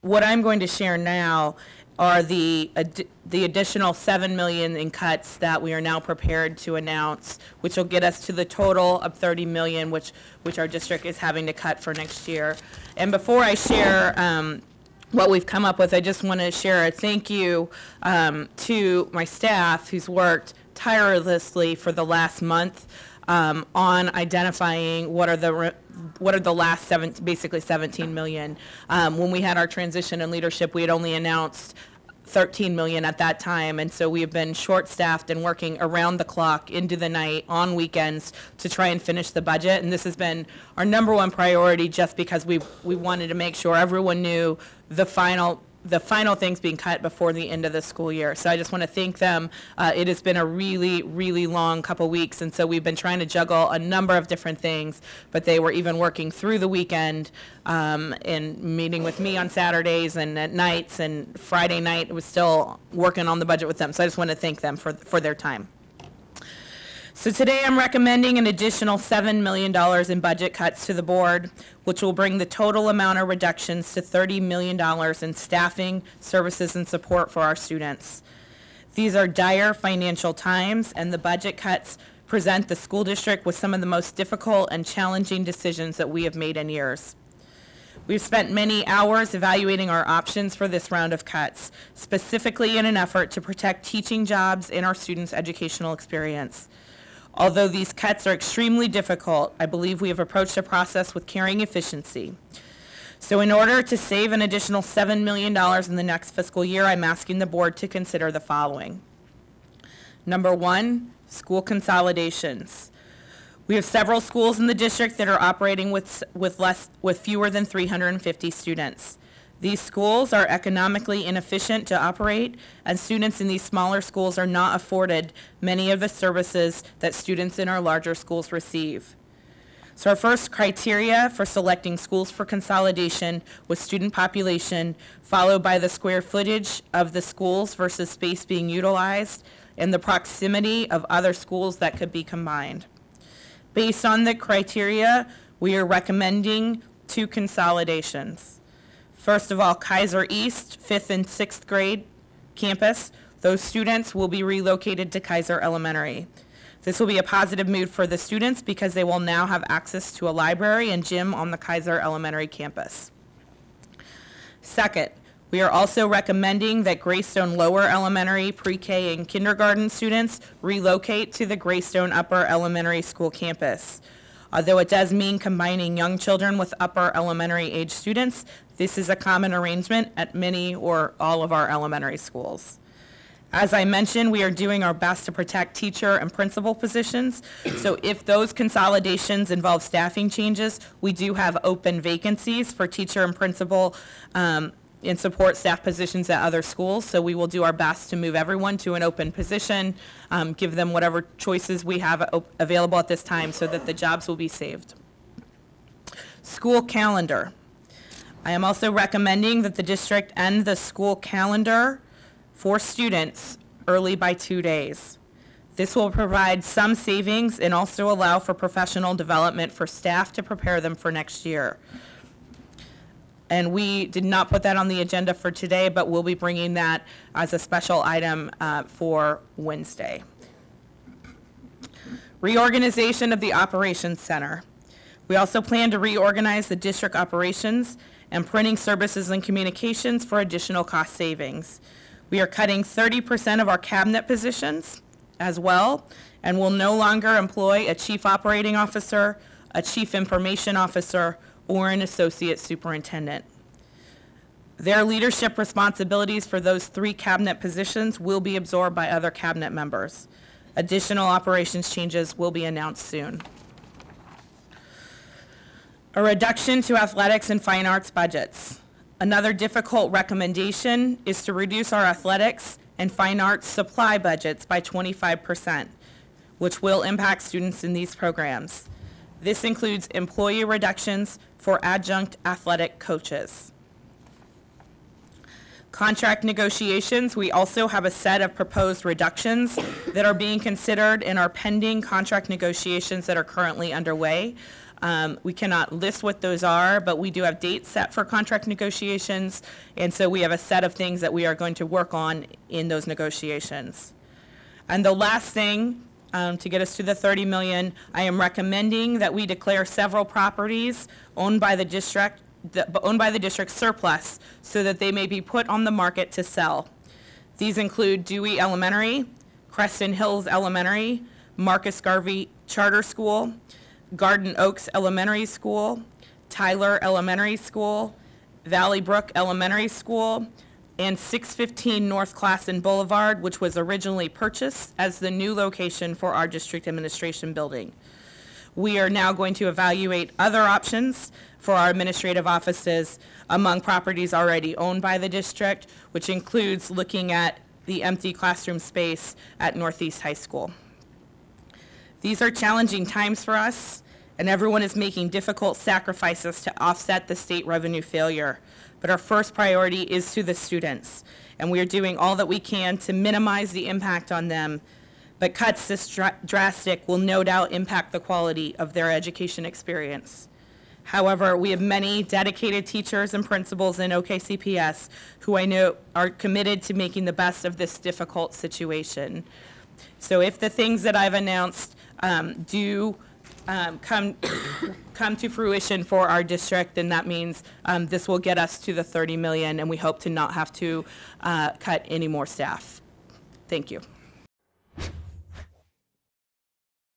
what I'm going to share now are the additional $7 million in cuts that we are now prepared to announce, which will get us to the total of $30 million, which our district is having to cut for next year. And before I share what we've come up with, I just want to share a thank you to my staff who's worked tirelessly for the last month on identifying what are the last basically 17 million. When we had our transition in leadership, we had only announced 13 million at that time, and so we have been short-staffed and working around the clock into the night on weekends to try and finish the budget. And this has been our number one priority, just because we wanted to make sure everyone knew the final things being cut before the end of the school year. So I just want to thank them. It has been a really, really long couple weeks, and so we've been trying to juggle a number of different things, but they were even working through the weekend and meeting with me on Saturdays and at nights, and Friday night was still working on the budget with them. So I just want to thank them for their time. So today I'm recommending an additional $7 million in budget cuts to the board, which will bring the total amount of reductions to $30 million in staffing, services, and support for our students. These are dire financial times, and the budget cuts present the school district with some of the most difficult and challenging decisions that we have made in years. We've spent many hours evaluating our options for this round of cuts, specifically in an effort to protect teaching jobs and our students' educational experience. Although these cuts are extremely difficult, I believe we have approached the process with caring efficiency. So in order to save an additional $7 million in the next fiscal year, I'm asking the board to consider the following. Number one, school consolidations. We have several schools in the district that are operating with fewer than 350 students. These schools are economically inefficient to operate, and students in these smaller schools are not afforded many of the services that students in our larger schools receive. So our first criteria for selecting schools for consolidation was student population, followed by the square footage of the schools versus space being utilized, and the proximity of other schools that could be combined. Based on the criteria, we are recommending 2 consolidations. First of all, Kaiser East, 5th and 6th grade campus. Those students will be relocated to Kaiser Elementary. This will be a positive move for the students because they will now have access to a library and gym on the Kaiser Elementary campus. Second, we are also recommending that Greystone Lower Elementary, pre-K, and kindergarten students relocate to the Greystone Upper Elementary School campus. Although it does mean combining young children with upper elementary age students, this is a common arrangement at many or all of our elementary schools. As I mentioned, we are doing our best to protect teacher and principal positions. So if those consolidations involve staffing changes, we do have open vacancies for teacher and principal and support staff positions at other schools. So we will do our best to move everyone to an open position, give them whatever choices we have available at this time so that the jobs will be saved. School calendar. I am also recommending that the district end the school calendar for students early by 2 days. This will provide some savings and also allow for professional development for staff to prepare them for next year. And we did not put that on the agenda for today, but we'll be bringing that as a special item for Wednesday. Reorganization of the Operations Center. We also plan to reorganize the district operations and printing services and communications for additional cost savings. We are cutting 30% of our cabinet positions as well, and will no longer employ a chief operating officer, a chief information officer, or an associate superintendent. Their leadership responsibilities for those 3 cabinet positions will be absorbed by other cabinet members. Additional operations changes will be announced soon. A reduction to athletics and fine arts budgets. Another difficult recommendation is to reduce our athletics and fine arts supply budgets by 25%, which will impact students in these programs. This includes employee reductions for adjunct athletic coaches. Contract negotiations, we also have a set of proposed reductions that are being considered in our pending contract negotiations that are currently underway. We cannot list what those are, but we do have dates set for contract negotiations, and so we have a set of things that we are going to work on in those negotiations. And the last thing, to get us to the 30 million, I am recommending that we declare several properties owned by the district surplus so that they may be put on the market to sell. These include Dewey Elementary, Creston Hills Elementary, Marcus Garvey Charter School, Garden Oaks Elementary School, Tyler Elementary School, Valley Brook Elementary School, and 615 North Classen Boulevard, which was originally purchased as the new location for our district administration building. We are now going to evaluate other options for our administrative offices among properties already owned by the district, which includes looking at the empty classroom space at Northeast High School. These are challenging times for us, and everyone is making difficult sacrifices to offset the state revenue failure. But our first priority is to the students, and we are doing all that we can to minimize the impact on them. But cuts this drastic will no doubt impact the quality of their education experience. However, we have many dedicated teachers and principals in OKCPS who I know are committed to making the best of this difficult situation. So if the things that I've announced do come to fruition for our district, then that means this will get us to the 30 million, and we hope to not have to cut any more staff. Thank you.